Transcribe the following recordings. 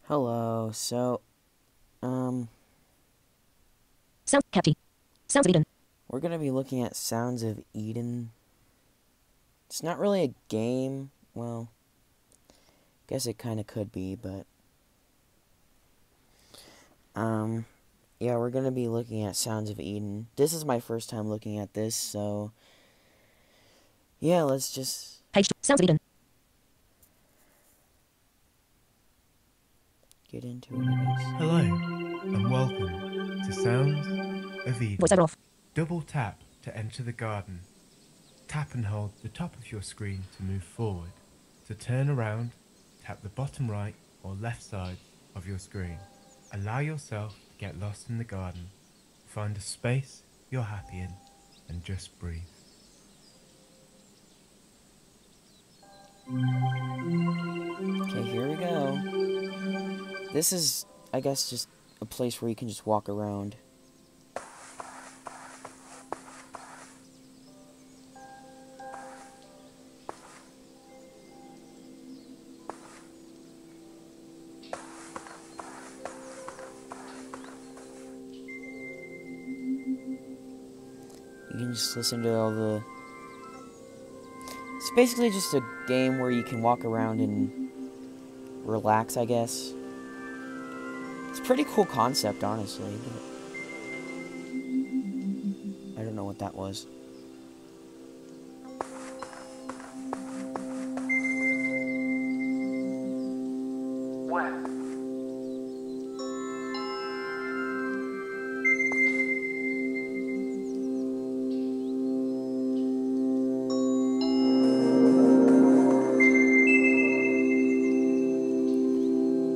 Hello. Sounds catchy. Sounds of Eden. We're gonna be looking at Sounds of Eden. It's not really a game. Well, guess it kind of could be, but yeah, we're gonna be looking at Sounds of Eden. This is my first time looking at this, so yeah, let's just Page 2. Sounds of Eden. get into it, I guess. Hello, and welcome to Sounds of Eden. Voiceover off. Double tap to enter the garden. Tap and hold the top of your screen to move forward. To turn around, tap the bottom right or left side of your screen. Allow yourself to get lost in the garden. Find a space you're happy in and just breathe. Okay, here we go. This is, I guess, just a place where you can just walk around. You can just listen to all the... It's basically just a game where you can walk around and relax, I guess. It's a pretty cool concept, honestly. But I don't know what that was.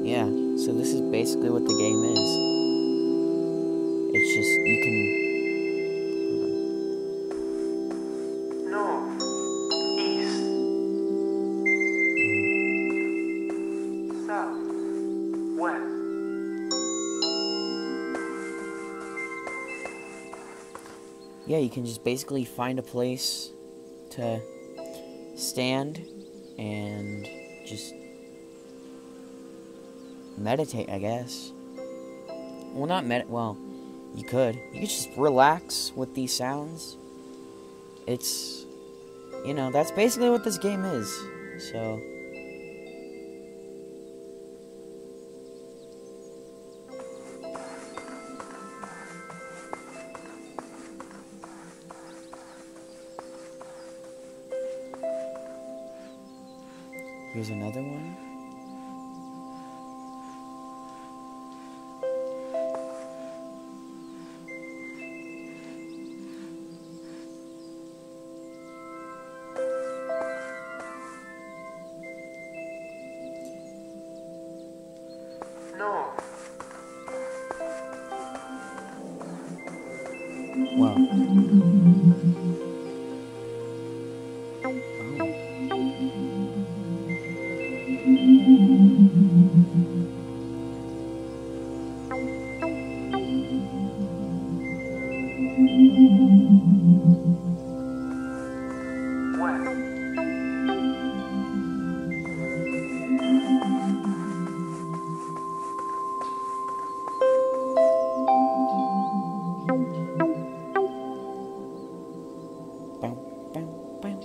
Yeah, so this is basically what the game is. It's just, you can... North, east, south, west. Yeah, you can just basically find a place to stand and just meditate, I guess. Well, not well, you could. You could just relax with these sounds. It's, you know, that's basically what this game is. So, here's another one. North, Wow. Oh. west. Bow, bow, bow.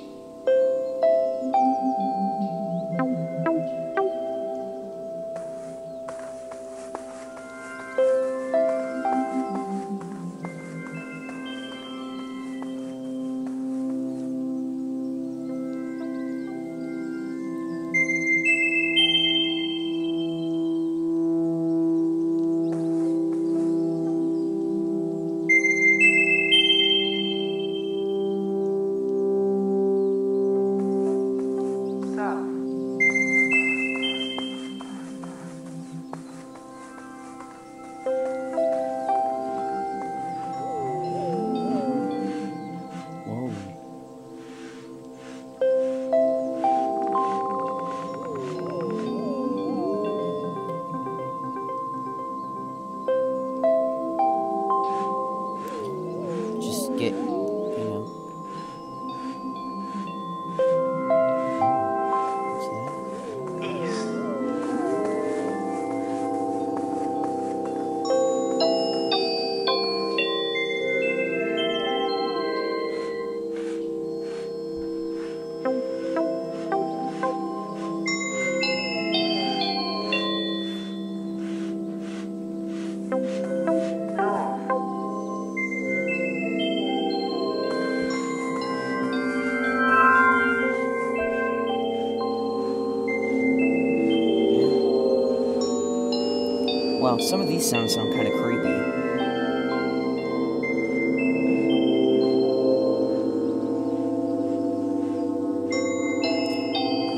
Well, some of these sounds sound kind of creepy.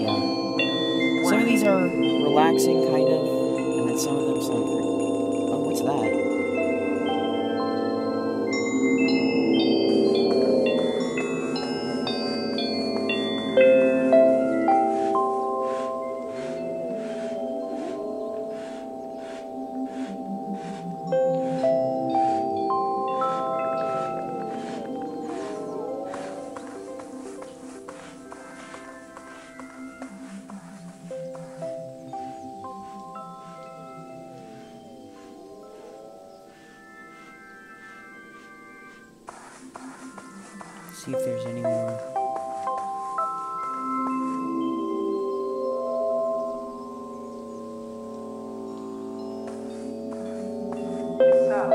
Yeah. Some of these are relaxing, kind of, and then some of them sound creepy. Oh, what's that? See if there's any more. South.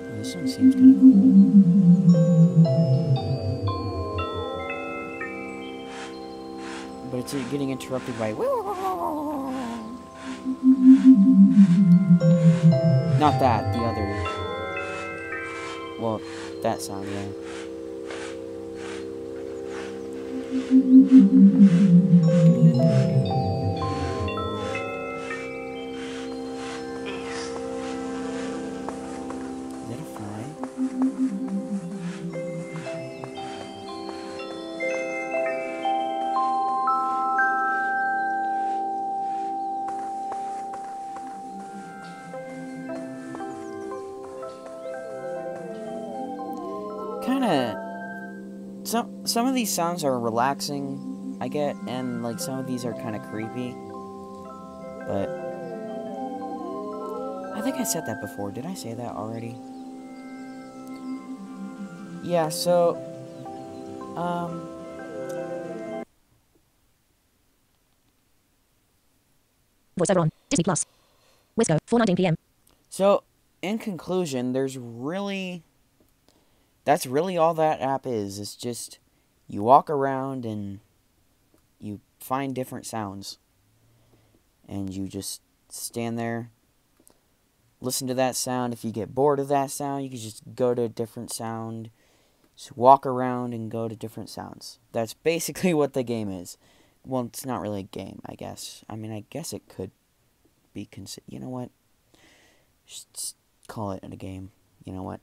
Oh, this one seems kind of cool. But it's getting interrupted by... Not that, the other... Well, that sound, yeah. East. Is that a fly? Kinda... Some of these sounds are relaxing, I get, and like some of these are kind of creepy. But I think I said that before. Did I say that already? Yeah, so Voiceover on. Disney Plus. Wisco, 4:19 p.m. So, in conclusion, that's really all that app is. It's just, you walk around and you find different sounds. And you just stand there, listen to that sound. If you get bored of that sound, you can just go to a different sound. Just walk around and go to different sounds. That's basically what the game is. Well, it's not really a game, I guess. I mean, I guess it could be considered... You know what? Just call it a game. You know what?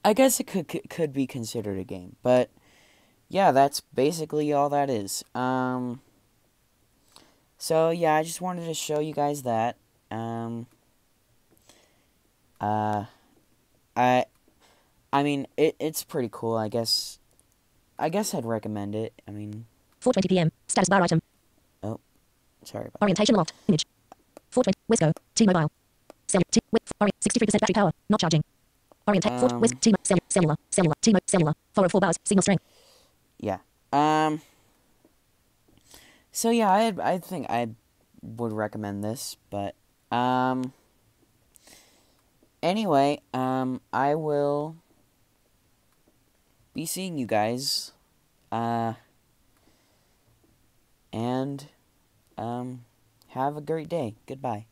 I guess it could be considered a game. But, yeah, that's basically all that is. So, yeah, I just wanted to show you guys that. I mean, it's pretty cool, I guess. I guess I'd recommend it. I mean... 4:20 p.m. Status bar item. Oh, sorry about Orientation locked. Image. 4:20. Wisco. T-Mobile. 63% battery power. Not charging. Orientate. Wisco. Cellular. Cellular. 404 bars. Signal strength. Yeah. So yeah, I think I would recommend this, but anyway, I will be seeing you guys, and have a great day. Goodbye.